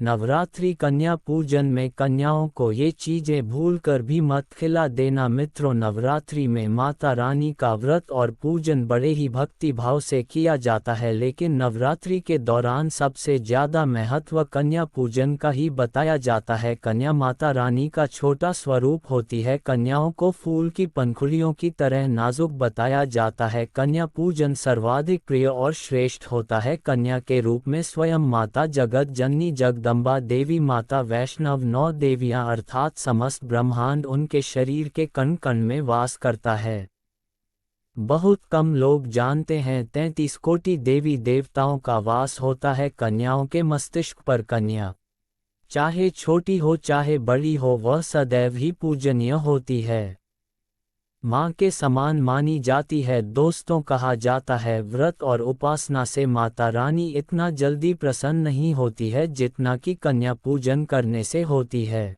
नवरात्रि कन्या पूजन में कन्याओं को ये चीजें भूलकर भी मत खिला देना मित्रों। नवरात्रि में माता रानी का व्रत और पूजन बड़े ही भक्ति भाव से किया जाता है, लेकिन नवरात्रि के दौरान सबसे ज्यादा महत्व कन्या पूजन का ही बताया जाता है। कन्या माता रानी का छोटा स्वरूप होती है। कन्याओं को फूल की पंखुड़ियों की तरह नाजुक बताया जाता है। कन्या पूजन सर्वाधिक प्रिय और श्रेष्ठ होता है। कन्या के रूप में स्वयं माता जगत जननी जगदम्बा देवी माता वैष्णव 9 देवियां अर्थात समस्त ब्रह्मांड उनके शरीर के कण कण में वास करता है। बहुत कम लोग जानते हैं 33 कोटि देवी देवताओं का वास होता है कन्याओं के मस्तिष्क पर। कन्या चाहे छोटी हो चाहे बड़ी हो, वह सदैव ही पूजनीय होती है, माँ के समान मानी जाती है। दोस्तों, कहा जाता है व्रत और उपासना से माता रानी इतना जल्दी प्रसन्न नहीं होती है जितना कि कन्या पूजन करने से होती है।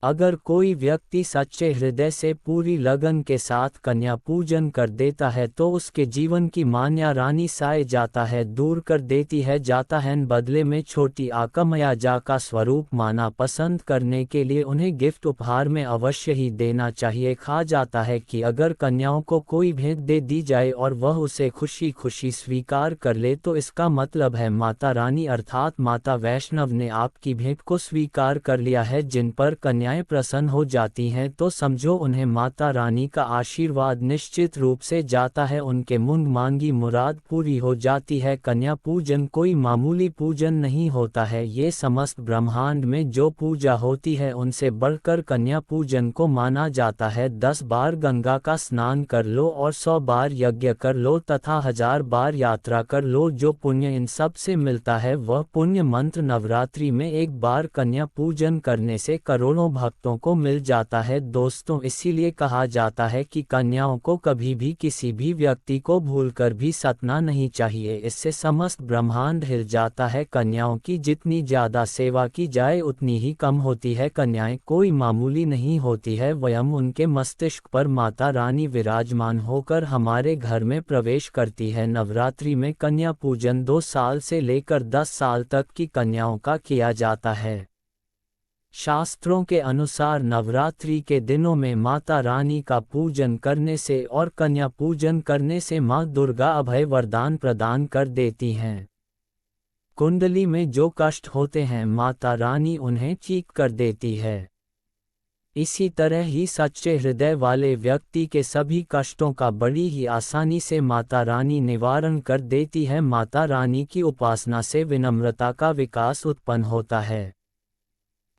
अगर कोई व्यक्ति सच्चे हृदय से पूरी लगन के साथ कन्या पूजन कर देता है तो उसके जीवन की मान्या रानी साए जाता है, दूर कर देती है जाता है। बदले में छोटी आकमया जा का स्वरूप माना पसंद करने के लिए उन्हें गिफ्ट उपहार में अवश्य ही देना चाहिए। कहा जाता है कि अगर कन्याओं को कोई भेंट दे दी जाए और वह उसे खुशी खुशी स्वीकार कर ले तो इसका मतलब है माता रानी अर्थात माता वैष्णव ने आपकी भेंट को स्वीकार कर लिया है। जिन पर कन्या प्रसन्न हो जाती हैं तो समझो उन्हें माता रानी का आशीर्वाद निश्चित रूप से जाता है, उनके मुंह मांगी मुराद पूरी हो जाती है। कन्या पूजन कोई मामूली पूजन नहीं होता है, ये समस्त ब्रह्मांड में जो पूजा होती है उनसे बढ़कर कन्या पूजन को माना जाता है। 10 बार गंगा का स्नान कर लो और 100 बार यज्ञ कर लो तथा 1000 बार यात्रा कर लो, जो पुण्य इन सब से मिलता है वह पुण्य मंत्र नवरात्रि में एक बार कन्या पूजन करने से करोड़ों भक्तों को मिल जाता है। दोस्तों, इसीलिए कहा जाता है कि कन्याओं को कभी भी किसी भी व्यक्ति को भूलकर भी सतना नहीं चाहिए, इससे समस्त ब्रह्मांड हिल जाता है। कन्याओं की जितनी ज्यादा सेवा की जाए उतनी ही कम होती है। कन्याएं कोई मामूली नहीं होती है, स्वयं उनके मस्तिष्क पर माता रानी विराजमान होकर हमारे घर में प्रवेश करती है। नवरात्रि में कन्या पूजन 2 साल से लेकर 10 साल तक की कन्याओं का किया जाता है। शास्त्रों के अनुसार नवरात्रि के दिनों में माता रानी का पूजन करने से और कन्या पूजन करने से माँ दुर्गा अभय वरदान प्रदान कर देती हैं। कुंडली में जो कष्ट होते हैं माता रानी उन्हें ठीक कर देती है। इसी तरह ही सच्चे हृदय वाले व्यक्ति के सभी कष्टों का बड़ी ही आसानी से माता रानी निवारण कर देती है। माता रानी की उपासना से विनम्रता का विकास उत्पन्न होता है,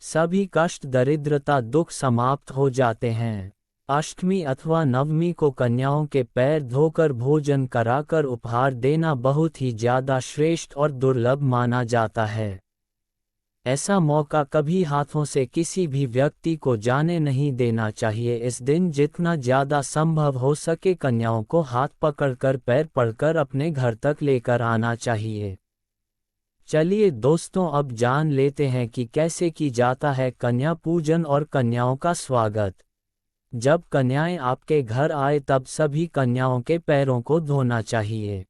सभी कष्ट दरिद्रता दुख समाप्त हो जाते हैं। अष्टमी अथवा नवमी को कन्याओं के पैर धोकर भोजन कराकर उपहार देना बहुत ही ज्यादा श्रेष्ठ और दुर्लभ माना जाता है। ऐसा मौका कभी हाथों से किसी भी व्यक्ति को जाने नहीं देना चाहिए। इस दिन जितना ज्यादा संभव हो सके कन्याओं को हाथ पकड़कर पैर पड़कर अपने घर तक लेकर आना चाहिए। चलिए दोस्तों, अब जान लेते हैं कि कैसे की जाता है कन्या पूजन और कन्याओं का स्वागत। जब कन्याएं आपके घर आए तब सभी कन्याओं के पैरों को धोना चाहिए।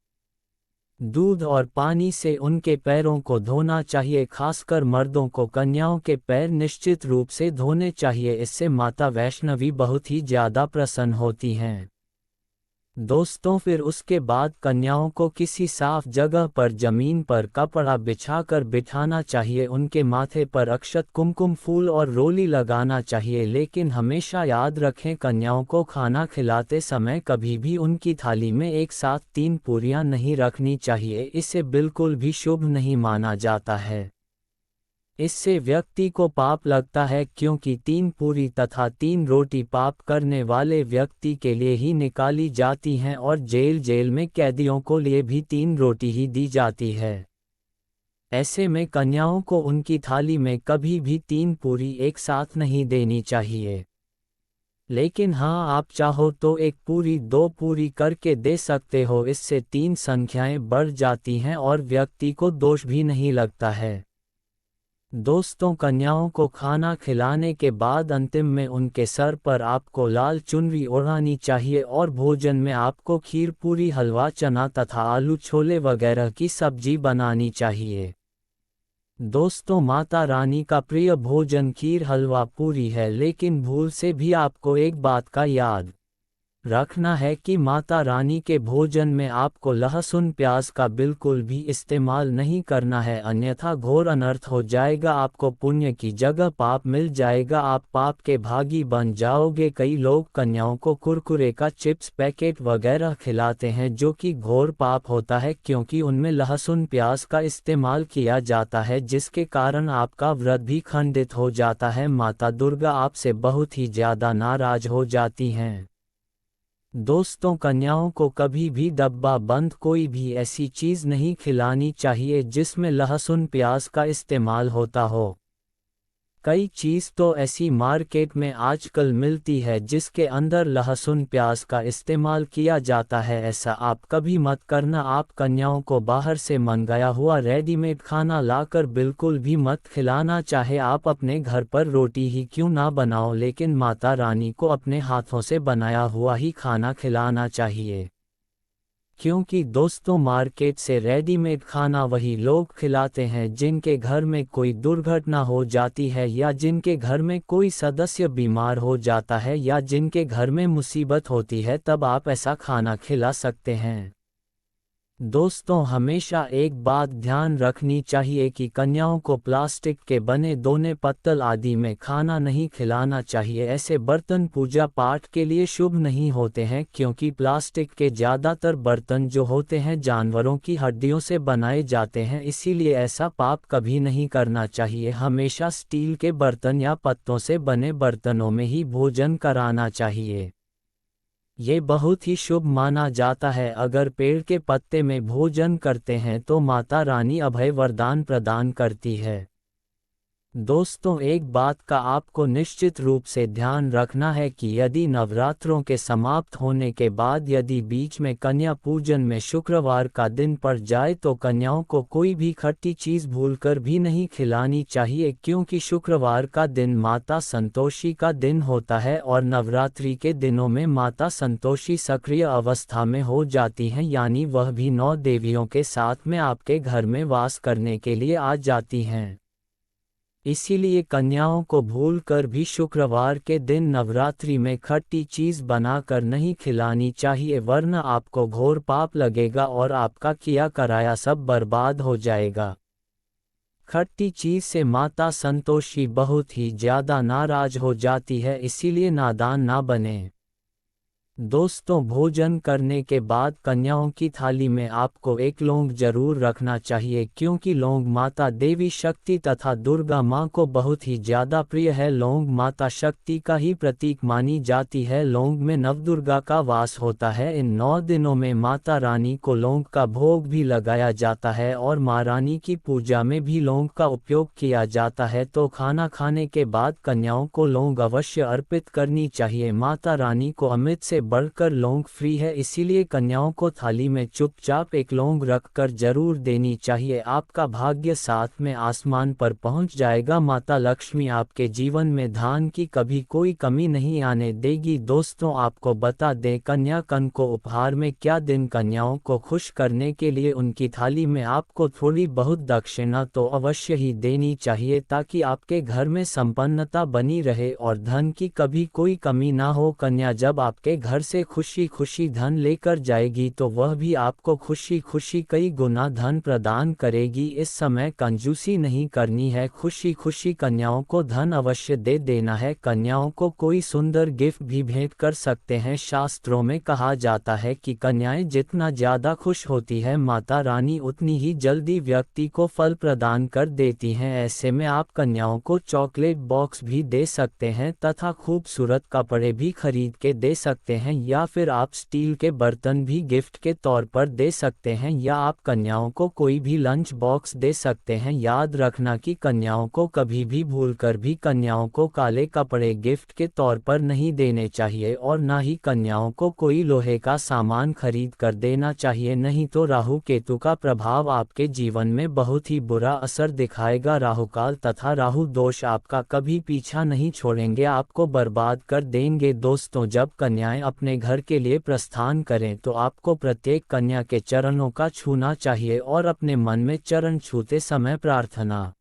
दूध और पानी से उनके पैरों को धोना चाहिए। खासकर मर्दों को कन्याओं के पैर निश्चित रूप से धोने चाहिए, इससे माता वैष्णवी बहुत ही ज्यादा प्रसन्न होती हैं। दोस्तों, फिर उसके बाद कन्याओं को किसी साफ जगह पर जमीन पर कपड़ा बिछाकर बिठाना चाहिए। उनके माथे पर अक्षत कुमकुम फूल और रोली लगाना चाहिए, लेकिन हमेशा याद रखें कन्याओं को खाना खिलाते समय कभी भी उनकी थाली में एक साथ 3 पूरियां नहीं रखनी चाहिए, इसे बिल्कुल भी शुभ नहीं माना जाता है। इससे व्यक्ति को पाप लगता है, क्योंकि 3 पूरी तथा 3 रोटी पाप करने वाले व्यक्ति के लिए ही निकाली जाती हैं और जेल में कैदियों को लिए भी 3 रोटी ही दी जाती है। ऐसे में कन्याओं को उनकी थाली में कभी भी 3 पूरी एक साथ नहीं देनी चाहिए। लेकिन हाँ, आप चाहो तो 1 पूरी 2 पूरी करके दे सकते हो, इससे 3 संख्याएं बढ़ जाती हैं और व्यक्ति को दोष भी नहीं लगता है। दोस्तों, कन्याओं को खाना खिलाने के बाद अंतिम में उनके सर पर आपको लाल चुनरी ओढ़ानी चाहिए और भोजन में आपको खीर पूरी हलवा चना तथा आलू छोले वगैरह की सब्जी बनानी चाहिए। दोस्तों, माता रानी का प्रिय भोजन खीर हलवा पूरी है, लेकिन भूल से भी आपको एक बात का याद रखना है कि माता रानी के भोजन में आपको लहसुन प्याज का बिल्कुल भी इस्तेमाल नहीं करना है, अन्यथा घोर अनर्थ हो जाएगा। आपको पुण्य की जगह पाप मिल जाएगा, आप पाप के भागी बन जाओगे। कई लोग कन्याओं को कुरकुरे का चिप्स पैकेट वगैरह खिलाते हैं, जो कि घोर पाप होता है, क्योंकि उनमें लहसुन प्याज का इस्तेमाल किया जाता है, जिसके कारण आपका व्रत भी खंडित हो जाता है। माता दुर्गा आपसे बहुत ही ज्यादा नाराज हो जाती हैं। दोस्तों, कन्याओं को कभी भी डब्बा बंद कोई भी ऐसी चीज़ नहीं खिलानी चाहिए जिसमें लहसुन प्याज का इस्तेमाल होता हो। कई चीज़ तो ऐसी मार्केट में आजकल मिलती है जिसके अंदर लहसुन प्याज का इस्तेमाल किया जाता है, ऐसा आप कभी मत करना। आप कन्याओं को बाहर से मंगाया हुआ रेडीमेड खाना लाकर बिल्कुल भी मत खिलाना, चाहे आप अपने घर पर रोटी ही क्यों ना बनाओ, लेकिन माता रानी को अपने हाथों से बनाया हुआ ही खाना खिलाना चाहिए। क्योंकि दोस्तों, मार्केट से रेडीमेड खाना वही लोग खिलाते हैं जिनके घर में कोई दुर्घटना हो जाती है, या जिनके घर में कोई सदस्य बीमार हो जाता है, या जिनके घर में मुसीबत होती है, तब आप ऐसा खाना खिला सकते हैं। दोस्तों, हमेशा एक बात ध्यान रखनी चाहिए कि कन्याओं को प्लास्टिक के बने दोने पत्तल आदि में खाना नहीं खिलाना चाहिए। ऐसे बर्तन पूजा पाठ के लिए शुभ नहीं होते हैं, क्योंकि प्लास्टिक के ज़्यादातर बर्तन जो होते हैं जानवरों की हड्डियों से बनाए जाते हैं, इसीलिए ऐसा पाप कभी नहीं करना चाहिए। हमेशा स्टील के बर्तन या पत्तों से बने बर्तनों में ही भोजन कराना चाहिए। ये बहुत ही शुभ माना जाता है। अगर पेड़ के पत्ते में भोजन करते हैं तो माता रानी अभय वरदान प्रदान करती है। दोस्तों, एक बात का आपको निश्चित रूप से ध्यान रखना है कि यदि नवरात्रों के समाप्त होने के बाद यदि बीच में कन्या पूजन में शुक्रवार का दिन पड़ जाए तो कन्याओं को कोई भी खट्टी चीज़ भूलकर भी नहीं खिलानी चाहिए, क्योंकि शुक्रवार का दिन माता संतोषी का दिन होता है और नवरात्रि के दिनों में माता संतोषी सक्रिय अवस्था में हो जाती हैं, यानी वह भी 9 देवियों के साथ में आपके घर में वास करने के लिए आ जाती हैं। इसीलिए कन्याओं को भूलकर भी शुक्रवार के दिन नवरात्रि में खट्टी चीज़ बनाकर नहीं खिलानी चाहिए, वरना आपको घोर पाप लगेगा और आपका किया कराया सब बर्बाद हो जाएगा। खट्टी चीज़ से माता संतोषी बहुत ही ज़्यादा नाराज हो जाती है, इसीलिए नादान ना बने। दोस्तों, भोजन करने के बाद कन्याओं की थाली में आपको एक लौंग जरूर रखना चाहिए, क्योंकि लौंग माता देवी शक्ति तथा दुर्गा माँ को बहुत ही ज़्यादा प्रिय है। लौंग माता शक्ति का ही प्रतीक मानी जाती है। लौंग में नवदुर्गा का वास होता है। इन 9 दिनों में माता रानी को लौंग का भोग भी लगाया जाता है और माँ रानी की पूजा में भी लौंग का उपयोग किया जाता है। तो खाना खाने के बाद कन्याओं को लौंग अवश्य अर्पित करनी चाहिए। माता रानी को अमृत से बढ़कर लौंग फ्री है, इसीलिए कन्याओं को थाली में चुपचाप एक लौंग रखकर जरूर देनी चाहिए। आपका भाग्य साथ में आसमान पर पहुंच जाएगा। माता लक्ष्मी आपके जीवन में धन की कभी कोई कमी नहीं आने देगी। दोस्तों, आपको बता दें, कन्या कन को उपहार में क्या दिन कन्याओं को खुश करने के लिए उनकी थाली में आपको थोड़ी बहुत दक्षिणा तो अवश्य ही देनी चाहिए, ताकि आपके घर में संपन्नता बनी रहे और धन की कभी कोई कमी ना हो। कन्या जब आपके घर से खुशी खुशी धन लेकर जाएगी तो वह भी आपको खुशी खुशी कई गुना धन प्रदान करेगी। इस समय कंजूसी नहीं करनी है, खुशी खुशी कन्याओं को धन अवश्य दे देना है। कन्याओं को कोई सुंदर गिफ्ट भी भेंट कर सकते हैं। शास्त्रों में कहा जाता है कि कन्याएं जितना ज्यादा खुश होती है, माता रानी उतनी ही जल्दी व्यक्ति को फल प्रदान कर देती हैं। ऐसे में आप कन्याओं को चॉकलेट बॉक्स भी दे सकते हैं तथा खूबसूरत कपड़े भी खरीद के दे सकते हैं, या फिर आप स्टील के बर्तन भी गिफ्ट के तौर पर दे सकते हैं, या आप कन्याओं को कोई भी लंच बॉक्स दे सकते हैं। याद रखना कि कन्याओं को कभी भी भूलकर भी कन्याओं को काले कपड़े गिफ्ट के तौर पर नहीं देने चाहिए, और ना ही कन्याओं को कोई लोहे का सामान खरीद कर देना चाहिए, नहीं तो राहु केतु का प्रभाव आपके जीवन में बहुत ही बुरा असर दिखाएगा। राहुकाल तथा राहु दोष आपका कभी पीछा नहीं छोड़ेंगे, आपको बर्बाद कर देंगे। दोस्तों, जब कन्याएं अपने घर के लिए प्रस्थान करें तो आपको प्रत्येक कन्या के चरणों का छूना चाहिए और अपने मन में चरण छूते समय प्रार्थना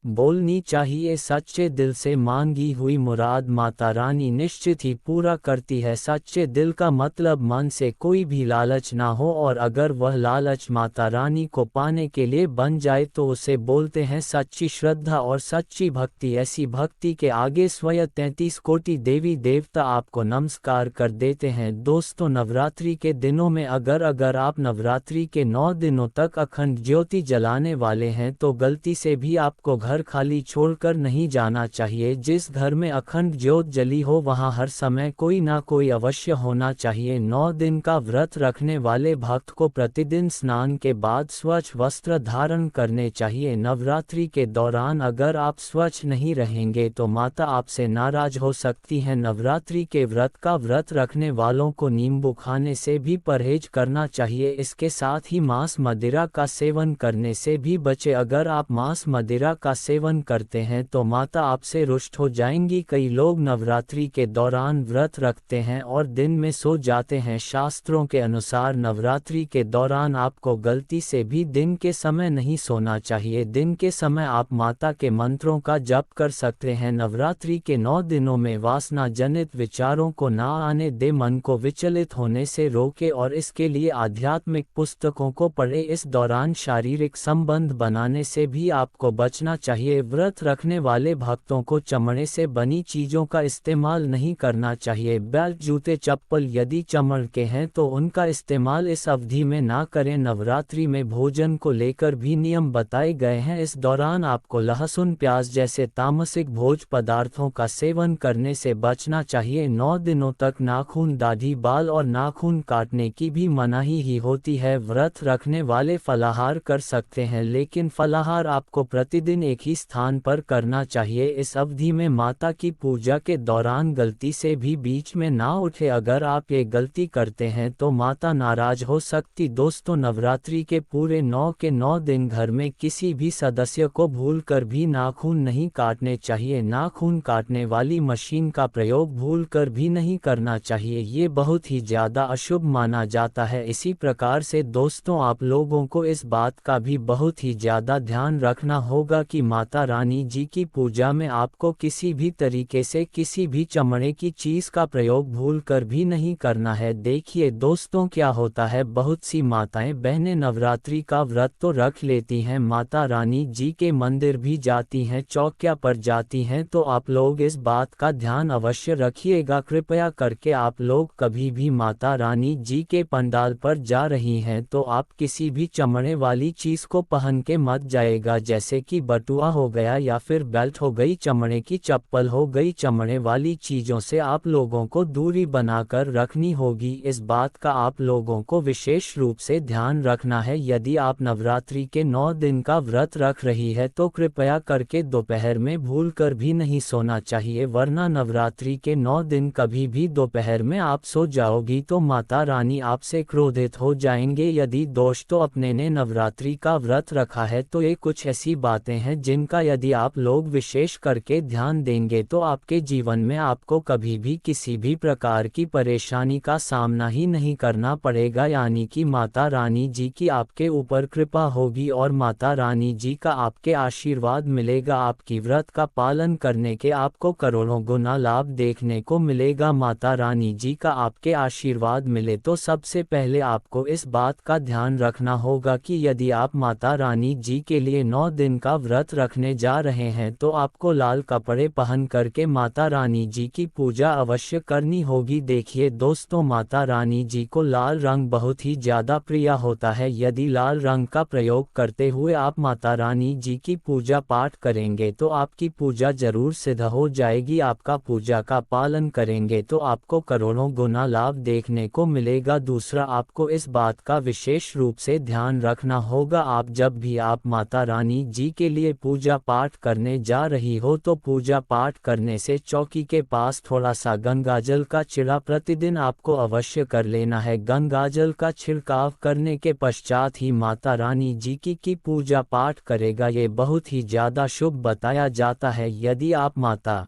बोलनी चाहिए। सच्चे दिल से मांगी हुई मुराद माता रानी निश्चित ही पूरा करती है। सच्चे दिल का मतलब मन से कोई भी लालच ना हो, और अगर वह लालच माता रानी को पाने के लिए बन जाए तो उसे बोलते हैं सच्ची श्रद्धा और सच्ची भक्ति। ऐसी भक्ति के आगे स्वयं 33 कोटि देवी देवता आपको नमस्कार कर देते हैं। दोस्तों, नवरात्रि के दिनों में अगर आप नवरात्रि के 9 दिनों तक अखंड ज्योति जलाने वाले हैं तो गलती से भी आपको घर खाली छोड़कर नहीं जाना चाहिए। जिस घर में अखंड ज्योत जली हो वहां हर समय कोई ना कोई अवश्य होना चाहिए। 9 दिन का व्रत रखने वाले भक्त को प्रतिदिन स्नान के बाद स्वच्छ वस्त्र धारण करने चाहिए। नवरात्रि के दौरान अगर आप स्वच्छ नहीं रहेंगे तो माता आपसे नाराज हो सकती हैं। नवरात्रि के व्रत रखने वालों को नींबू खाने से भी परहेज करना चाहिए। इसके साथ ही मांस मदिरा का सेवन करने से भी बचे। अगर आप मांस मदिरा का सेवन करते हैं तो माता आपसे रुष्ट हो जाएंगी। कई लोग नवरात्रि के दौरान व्रत रखते हैं और दिन में सो जाते हैं। शास्त्रों के अनुसार नवरात्रि के दौरान आपको गलती से भी दिन के समय नहीं सोना चाहिए। दिन के समय आप माता के मंत्रों का जप कर सकते हैं। नवरात्रि के 9 दिनों में वासना जनित विचारों को ना आने दे, मन को विचलित होने से रोके और इसके लिए आध्यात्मिक पुस्तकों को पढ़े। इस दौरान शारीरिक संबंध बनाने से भी आपको बचना चाहिए। व्रत रखने वाले भक्तों को चमड़े से बनी चीजों का इस्तेमाल नहीं करना चाहिए। बेल्ट, जूते, चप्पल यदि चमड़ के हैं तो उनका इस्तेमाल इस अवधि में ना करें। नवरात्रि में भोजन को लेकर भी नियम बताए गए हैं। इस दौरान आपको लहसुन, प्याज जैसे तामसिक भोज पदार्थों का सेवन करने से बचना चाहिए। 9 दिनों तक नाखून, दाढ़ी, बाल और नाखून काटने की भी मनाही ही होती है। व्रत रखने वाले फलाहार कर सकते हैं, लेकिन फलाहार आपको प्रतिदिन एक ही स्थान पर करना चाहिए। इस अवधि में माता की पूजा के दौरान गलती से भी बीच में ना उठे। अगर आप ये गलती करते हैं तो माता नाराज हो सकती। दोस्तों, नवरात्रि के पूरे 9 के 9 दिन घर में किसी भी सदस्य को भूलकर भी नाखून नहीं काटने चाहिए। नाखून काटने वाली मशीन का प्रयोग भूलकर भी नहीं करना चाहिए। ये बहुत ही ज्यादा अशुभ माना जाता है। इसी प्रकार से दोस्तों, आप लोगों को इस बात का भी बहुत ही ज्यादा ध्यान रखना होगा कि माता रानी जी की पूजा में आपको किसी भी तरीके से किसी भी चमड़े की चीज का प्रयोग भूलकर भी नहीं करना है। देखिए दोस्तों, क्या होता है, बहुत सी माताएं बहनें नवरात्रि का व्रत तो रख लेती हैं, माता रानी जी के मंदिर भी जाती हैं, चौकिया पर जाती हैं, तो आप लोग इस बात का ध्यान अवश्य रखिएगा। कृपया करके आप लोग कभी भी माता रानी जी के पंडाल पर जा रही हैं तो आप किसी भी चमड़े वाली चीज को पहन के मत जाएगा, जैसे कि बटुआ हो गया या फिर बेल्ट हो गई, चमड़े की चप्पल हो गई। चमड़े वाली चीजों से आप लोगों को दूरी बनाकर रखनी होगी। इस बात का आप लोगों को विशेष रूप से ध्यान रखना है। यदि आप नवरात्रि के 9 दिन का व्रत रख रही है तो कृपया करके दोपहर में भूलकर भी नहीं सोना चाहिए, वरना नवरात्रि के 9 दिन कभी भी दोपहर में आप सो जाओगी तो माता रानी आपसे क्रोधित हो जाएंगे। यदि दोस्तों अपने ने नवरात्रि का व्रत रखा है तो ये कुछ ऐसी बातें हैं जिनका यदि आप लोग विशेष करके ध्यान देंगे तो आपके जीवन में आपको कभी भी किसी भी प्रकार की परेशानी का सामना ही नहीं करना पड़ेगा। यानी कि माता रानी जी की आपके ऊपर कृपा होगी और माता रानी जी का आपके आशीर्वाद मिलेगा। आपकी व्रत का पालन करने के आपको करोड़ों गुना लाभ देखने को मिलेगा। माता रानी जी का आपके आशीर्वाद मिले तो सबसे पहले आपको इस बात का ध्यान रखना होगा कि यदि आप माता रानी जी के लिए 9 दिन का व्रत रखने जा रहे हैं तो आपको लाल कपड़े पहन करके माता रानी जी की पूजा अवश्य करनी होगी। देखिए दोस्तों, माता रानी जी को लाल रंग बहुत ही ज्यादा प्रिय होता है। यदि लाल रंग का प्रयोग करते हुए आप माता रानी जी की पूजा पाठ करेंगे तो आपकी पूजा जरूर सिद्ध हो जाएगी। आपका पूजा का पालन करेंगे तो आपको करोड़ों गुना लाभ देखने को मिलेगा। दूसरा, आपको इस बात का विशेष रूप से ध्यान रखना होगा, आप जब भी आप माता रानी जी के लिए पूजा पाठ करने जा रही हो तो पूजा पाठ करने से चौकी के पास थोड़ा सा गंगाजल का छिड़का प्रतिदिन आपको अवश्य कर लेना है। गंगाजल का छिड़काव करने के पश्चात ही माता रानी जी की पूजा पाठ करेगा। ये बहुत ही ज्यादा शुभ बताया जाता है। यदि आप माता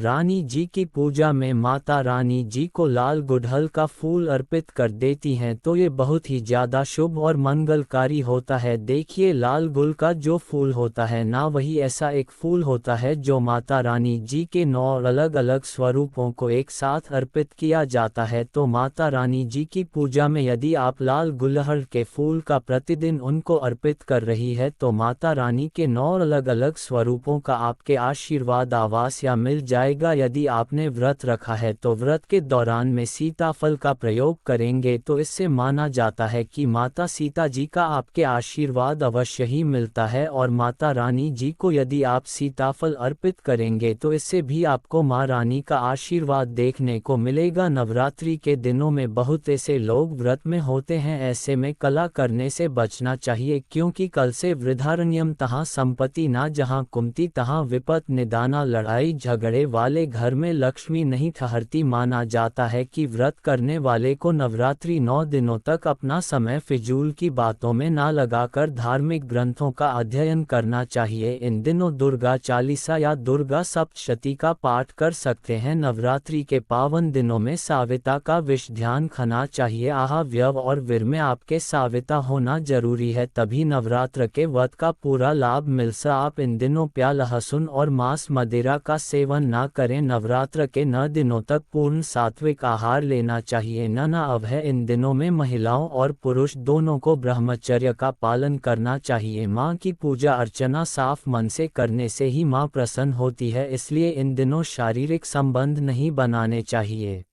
रानी जी की पूजा में माता रानी जी को लाल गुड़हल का फूल अर्पित कर देती हैं तो ये बहुत ही ज़्यादा शुभ और मंगलकारी होता है। देखिए, लाल गुल का जो फूल होता है ना, वही ऐसा एक फूल होता है जो माता रानी जी के 9 अलग अलग स्वरूपों को एक साथ अर्पित किया जाता है। तो माता रानी जी की पूजा में यदि आप लाल गुड़हल के फूल का प्रतिदिन उनको अर्पित कर रही है तो माता रानी के 9 अलग अलग स्वरूपों का आपके आशीर्वाद आवास या मिल जाएगा। यदि आपने व्रत रखा है तो व्रत के दौरान में सीताफल का प्रयोग करेंगे तो इससे माना जाता है कि माता सीता जी का आपके आशीर्वाद अवश्य ही मिलता है। और माता रानी जी को यदि आप सीताफल अर्पित करेंगे तो इससे भी आपको माँ रानी का आशीर्वाद देखने को मिलेगा। नवरात्रि के दिनों में बहुत ऐसे लोग व्रत में होते हैं, ऐसे में कला करने से बचना चाहिए, क्योंकि कल से वृद्धारण्यम तहाँ संपत्ति ना, जहाँ कुमति तहाँ विपत निदाना। लड़ाई झगड़े वाले घर में लक्ष्मी नहीं ठहरती। माना जाता है कि व्रत करने वाले को नवरात्रि 9 दिनों तक अपना समय फिजूल की बातों में ना लगाकर धार्मिक ग्रंथों का अध्ययन करना चाहिए। इन दिनों दुर्गा चालीसा या दुर्गा सप्तशती का पाठ कर सकते हैं। नवरात्रि के पावन दिनों में साविता का विष ध्यान खाना चाहिए। आहा, व्यव और वीर में आपके साविता होना जरूरी है, तभी नवरात्र के व्रत का पूरा लाभ मिल सा। आप इन दिनों प्याज, लहसुन और मांस मदिरा का सेवन ना करें। नवरात्र के 9 दिनों तक पूर्ण सात्विक आहार लेना चाहिए। ना अब है, इन दिनों में महिलाओं और पुरुष दोनों को ब्रह्मचर्य का पालन करना चाहिए। माँ की पूजा अर्चना साफ मन से करने से ही माँ प्रसन्न होती है, इसलिए इन दिनों शारीरिक संबंध नहीं बनाने चाहिए।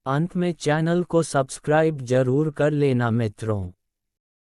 अंत में चैनल को सब्सक्राइब जरूर कर लेना मित्रों।